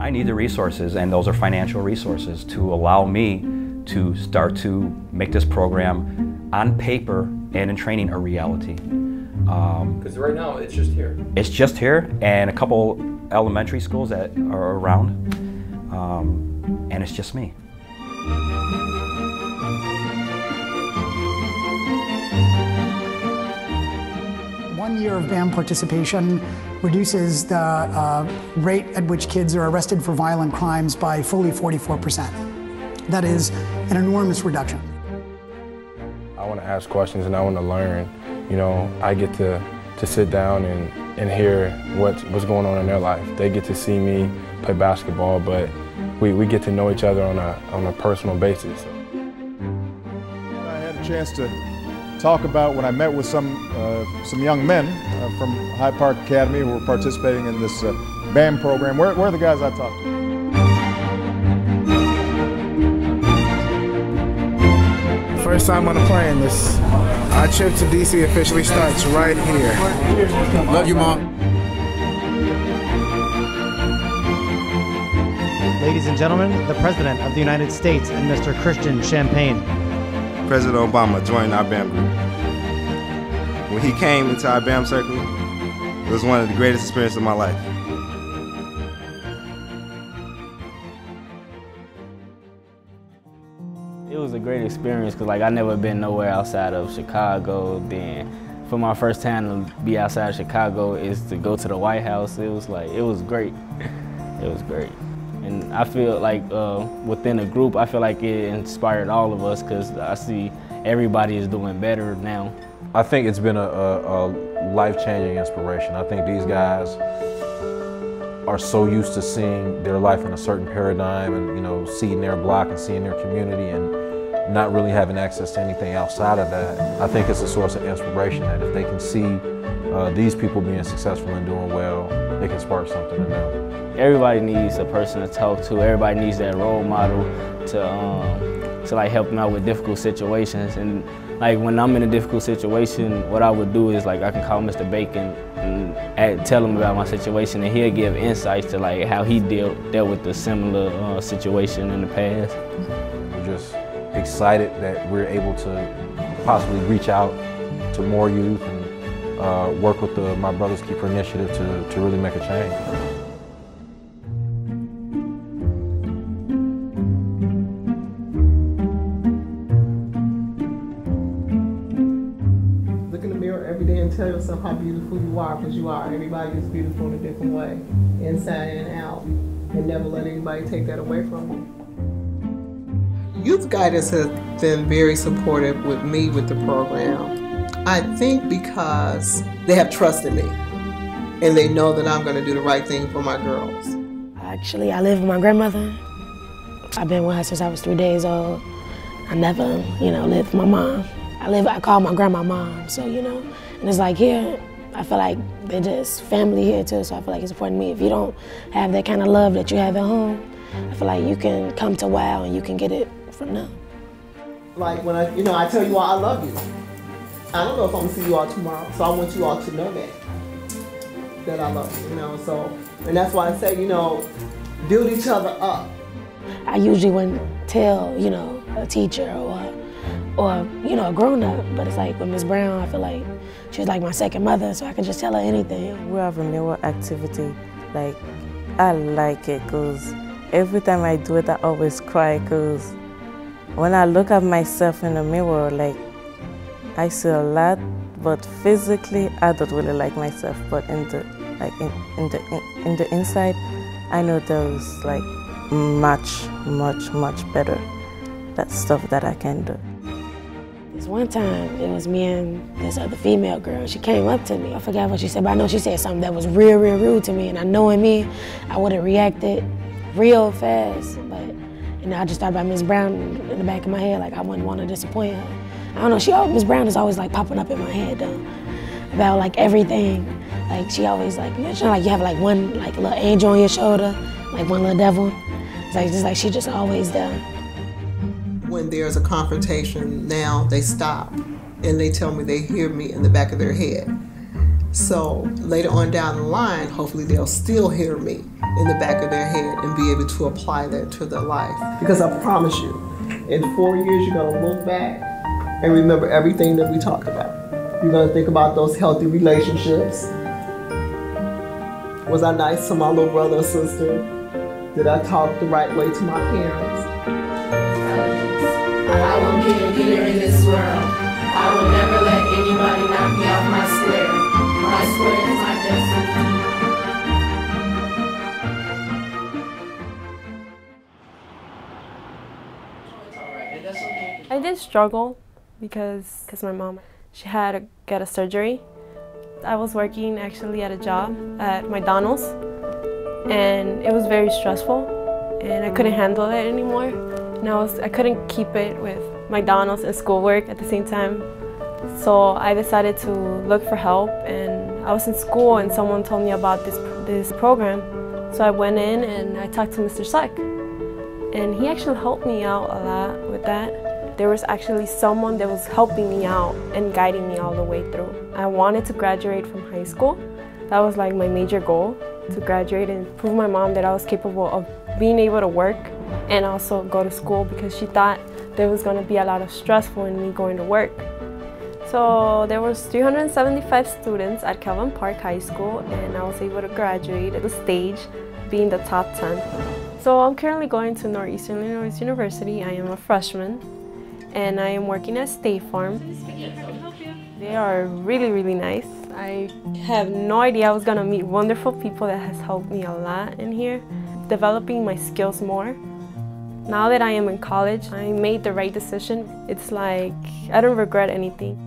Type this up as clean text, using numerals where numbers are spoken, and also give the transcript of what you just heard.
I need the resources, and those are financial resources to allow me to start to make this program on paper and in training a reality. Because right now it's just here. It's just here and a couple elementary schools that are around, and it's just me. 1 year of B.A.M participation reduces the rate at which kids are arrested for violent crimes by fully 44%. That is an enormous reduction. I want to ask questions and I want to learn. You know, I get to sit down and hear what's going on in their life. They get to see me play basketball, but we get to know each other on a personal basis. I had a chance to talk about when I met with some young men from Hyde Park Academy who were participating in this B.A.M program. Where are the guys I talked to? First time on a plane. Our trip to DC officially starts right here. Love you, Mom. Ladies and gentlemen, the President of the United States and Mr. Christian Champagne. President Obama joined our B.A.M group. When he came into our B.A.M circle, it was one of the greatest experiences of my life. It was a great experience because I never been nowhere outside of Chicago. Then for my first time to be outside of Chicago is to go to the White House. It was great. It was great. And I feel like within the group, I feel like it inspired all of us because I see everybody is doing better now. I think it's been a life-changing inspiration. I think these guys are so used to seeing their life in a certain paradigm and, you know, seeing their block and seeing their community and not really having access to anything outside of that. I think it's a source of inspiration that if they can see these people being successful and doing well, it can spark something in them. Everybody needs a person to talk to. Everybody needs that role model to like help them out with difficult situations. And like when I'm in a difficult situation, what I would do is like I can call Mr. Bacon and tell him about my situation, and he'll give insights to like how he dealt with a similar situation in the past. We're just excited that we're able to possibly reach out to more youth and work with the My Brother's Keeper initiative to really make a change. Look in the mirror every day and tell yourself how beautiful you are, because you are. Everybody is beautiful in a different way, inside and out, and never let anybody take that away from you. Youth Guidance has been very supportive with me with the program. I think because they have trusted me, and they know that I'm going to do the right thing for my girls. Actually, I live with my grandmother. I've been with her since I was 3 days old. I never, lived with my mom. I call my grandma mom, so, and it's like here, I feel like they're just family here too, so I feel like it's important to me. If you don't have that kind of love that you have at home, I feel like you can come to WOW and you can get it from them. Like when I tell you all I love you. I don't know if I'm gonna see you all tomorrow, so I want you all to know that I love you, so, and that's why I say, build each other up. I usually wouldn't tell, a teacher or a grown-up, but it's like with Ms. Brown, I feel like she was like my second mother, so I can just tell her anything. We have a mirror activity. Like, I like it because every time I do it, I always cry because when I look at myself in the mirror, like, I see a lot, but physically, I don't really like myself. But in the inside, I know there's like much better. That stuff that I can do. This one time, it was me and this other female girl. She came up to me. I forgot what she said, but I know she said something that was real rude to me. And I know in me, I would have reacted real fast. But I just thought about Ms. Brown in the back of my head, like I wouldn't want to disappoint her. I don't know, Ms. Brown is always like popping up in my head though, about like everything. Like she always like, like you have like one like little angel on your shoulder, like one little devil. It's like she just always there. When there's a confrontation now, they stop and they tell me they hear me in the back of their head. So later on down the line, hopefully they'll still hear me in the back of their head and be able to apply that to their life. Because I promise you, in 4 years, you're gonna look back and remember everything that we talked about. You're gonna think about those healthy relationships. Was I nice to my little brother or sister? Did I talk the right way to my parents? I will be a leader in this world. I will never let anybody knock me off my square. My square is my destiny. I did struggle because my mom, she had to get a surgery. I was working actually at a job at McDonald's, and it was very stressful, and I couldn't handle it anymore. And I couldn't keep it with McDonald's and schoolwork at the same time. So I decided to look for help, and I was in school and someone told me about this program. So I went in and I talked to Mr. Suck, and he actually helped me out a lot with that. There was actually someone that was helping me out and guiding me all the way through. I wanted to graduate from high school. That was like my major goal, to graduate and prove my mom that I was capable of being able to work and also go to school, because she thought there was going to be a lot of stress for me going to work. So there was 375 students at Calvin Park High School, and I was able to graduate at the stage, being the top 10. So I'm currently going to Northeastern Illinois University. I am a freshman, and I am working at State Farm. They are really, really nice. I have no idea I was going to meet wonderful people that has helped me a lot in here, developing my skills more. Now that I am in college, I made the right decision. It's like I don't regret anything.